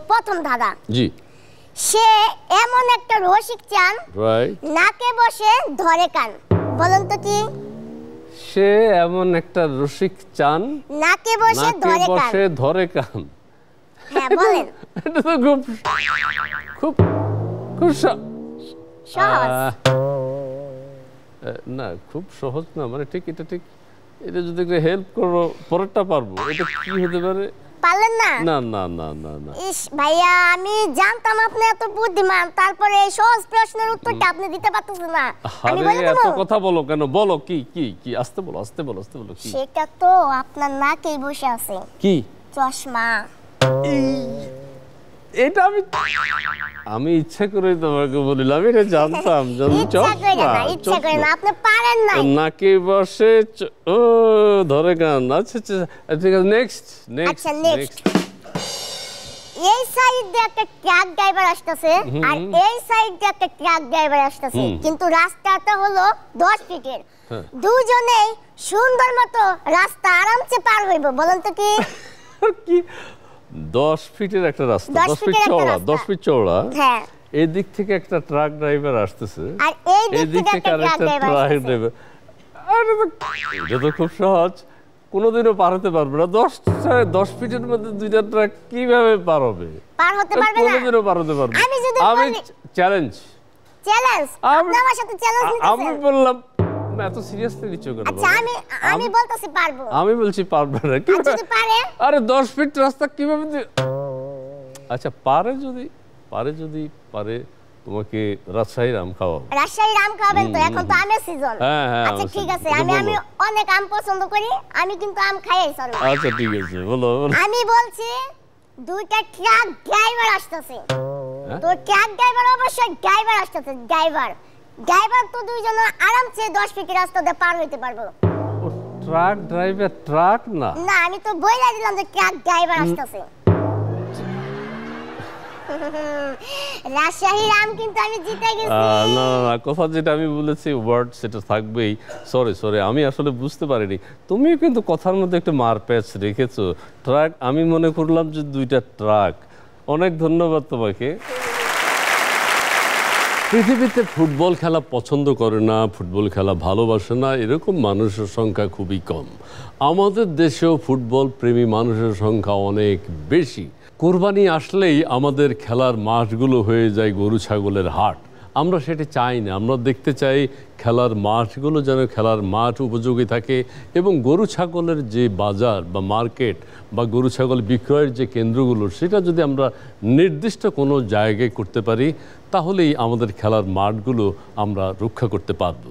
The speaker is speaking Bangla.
প্রথম ধাঁধা জি সে এমন একটা রসিক চান রাইট নাকে বসে ধরে কান বলুন তো কি সে এমন একটা রসিক চান নাকে বসে ধরে কান হ্যাঁ বলেন এটা তো খুব খুব খুব সহজ না খুব সহজ না মানে ঠিক এটা যদি একটু হেল্প করো পরেরটা পারবো এটা কি হতে পারে পারলেন না না না না না না ইস ভাইয়া আমি জানতাম আপনি এত বুদ্ধিমান তারপরে এই সহজ প্রশ্নের উত্তরটা আপনি দিতে পারতেছেন না আমি বলে দেব এত কথা বলো কেন বলো কি কি কি আস্তে বলো কি সেটা তো আপনার নাকেই বসে আছে কি চশমা এটা আমি ইচ্ছা করে তোমাকে বলিলাম এটা জানতাম ইচ্ছা করে না আপনি পারেন না নাকে বসে ও ধরে গান আচ্ছা ঠিক আছে নেক্সট এই সাইড দিয়ে একটা ট্রাক ড্রাইভার আসতেছে আর এই সাইড দিয়ে একটা ট্রাক ড্রাইভার আসতেছে কিন্তু রাস্তাটা হলো 10 ফিটের দুজনেই সুন্দর মতো রাস্তা আরামসে পার হইব বলেন তো কি 10 ফিটের একটা রাস্তা 10 ফিট চওড়া হ্যাঁ এই দিক থেকে একটা ট্রাক ড্রাইভার আসতেছে আর এই দিক থেকে একটা ট্রাক ড্রাইভার এটা তো খুব সহজ কোনোদিনও পার হতে পারবে না 10 ফিটের মধ্যে দুইটা ট্রাক কিভাবে পার হবে পার হতে পারবে না কোনোদিনও পার হতে পারবে আমি চ্যালেঞ্জ আপনি আমার সাথে চ্যালেঞ্জ নিতেছেন আমি বললাম না এত সিরিয়াসলি নিচ্ছ কেন আচ্ছা আমি বলতাছি পারবো আমি বলছি পারবে না কি যদি পারে আরে 10 ফিট রাস্তা কিভাবে আচ্ছা পারে যদি তোমাকে রাজশাহীর আম খাওয়াবো খাবেন তো এখন তো আমের সিজন হ্যাঁ আচ্ছা ঠিক আছে আমি অনেক আম পছন্দ করি আমি কিন্তু আম খাইই চলবো আচ্ছা ঠিক আছে বলো আমি বলছি দুইটা ট্রাক ড্রাইভার আসতেছে তো ট্রাক ড্রাইভার অবশ্যই ড্রাইভার আসতেছে ড্রাইভার তো দুইজন আরামসে 10 ফিট রাস্তা দিয়ে পার হইতে পারবো ট্রাক ড্রাইভার ট্রাক না আমি তো বইলা দিলাম যে ট্রাক ড্রাইভার আসতেছে রাজশাহীর আম কিন্তু আমি জিতে গেছি না কথা যেটা আমি বলেছি ওয়ার্ড সেটা থাকবেই সরি আমি আসলে বুঝতে পারিনি তুমিও কিন্তু কথার মধ্যে একটু মারপ্যাচ রেখেছো ট্রাক আমি মনে করলাম যে দুইটা ট্রাক অনেক ধন্যবাদ তোমাকে পৃথিবীতে ফুটবল খেলা পছন্দ করে না ফুটবল খেলা ভালোবাসে না এরকম মানুষের সংখ্যা খুবই কম আমাদের দেশেও ফুটবল প্রেমী মানুষের সংখ্যা অনেক বেশি কোরবানি আসলেই আমাদের খেলার মাঠগুলো হয়ে যায় গরু ছাগলের হাট আমরা সেটা চাই না আমরা দেখতে চাই খেলার মাঠগুলো যেন খেলার মাঠ উপযোগী থাকে এবং গরু ছাগলের যে বাজার বা মার্কেট বা গরু ছাগল বিক্রয়ের যে কেন্দ্রগুলো সেটা যদি আমরা নির্দিষ্ট কোনো জায়গায় করতে পারি তাহলেই আমাদের খেলার মাঠগুলো আমরা রক্ষা করতে পারব